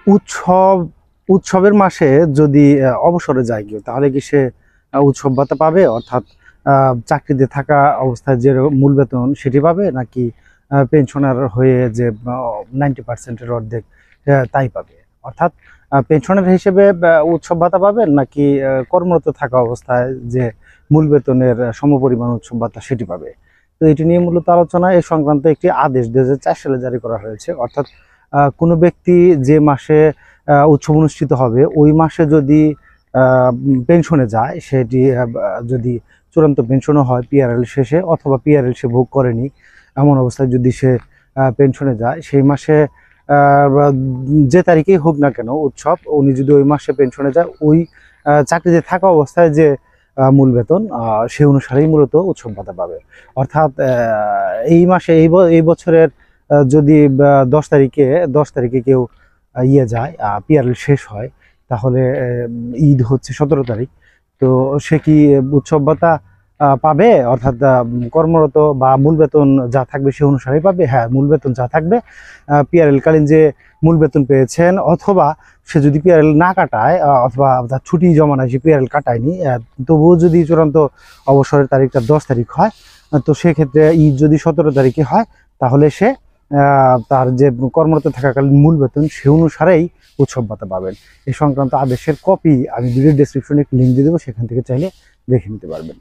উৎসব উৎসবের মাসে যদি অবসরে যায় কেউ, তাহলে কি সে উৎসব ভাতা পাবে? অর্থাৎ চাকরিতে থাকা অবস্থায় যে মূল বেতন সেটি পাবে, নাকি পেনশনার হয়ে যে 90%-এর অর্ধেক তাই পাবে? অর্থাৎ পেনশনার হিসেবে উৎসব ভাতা পাবেন, নাকি কর্মরত থাকা অবস্থায় যে মূল বেতনের সমপরিমাণ উৎসব ভাতা সেটি পাবে? তো এটি নিয়ে মূলত আলোচনা। এ সংক্রান্ত একটি আদেশ 2004 সালে জারি করা হয়েছে। অর্থাৎ কোনো ব্যক্তি যে মাসে উৎসব অনুষ্ঠিত হবে ওই মাসে যদি পেনশনে যায়, সেটি যদি চূড়ান্ত পেনশনও হয় পিআরএল শেষে, অথবা পিআরএল সে ভোগ করেনি এমন অবস্থায় যদি সে পেনশনে যায়, সেই মাসে যে তারিখেই হোক না কেন উৎসব, উনি যদি ওই মাসে পেনশনে যায়, ওই চাকরিতে থাকা অবস্থায় যে মূল বেতন সেই অনুসারেই মূলত উৎসব ভাতা পাবে। অর্থাৎ এই মাসে এই বছরের যদি 10 তারিখে কেউ যায়, পিআরএল শেষ হয়, তাহলে ঈদ হচ্ছে 17 তারিখ। তো সে কি উৎসব ভাতা পাবে? অর্থাৎ কর্মরত বা মূল বেতন যা থাকবে সে অনুসারেই পাবে। হ্যাঁ, মূল বেতন যা থাকবে, পিআরএল কালীন যে মূল বেতন পেয়েছেন, অথবা সে যদি পিআরএল না কাটায়, অথবা তার ছুটি জমা নাই, সে পিআরএল কাটায়নি, তবুও যদি চূড়ান্ত অবসরের তারিখটা 10 তারিখ হয়, তো সেক্ষেত্রে ঈদ যদি 17 তারিখে হয়, তাহলে সে তার যে কর্মরত থাকাকালীন মূল বেতন সে অনুসারেই উৎসব ভাতা পাবেন। এই সংক্রান্ত আদেশের কপি আমি ভিডিও ডেসক্রিপশনে একটি লিঙ্ক দিয়ে দেবো, সেখান থেকে চাইলে দেখে নিতে পারবেন।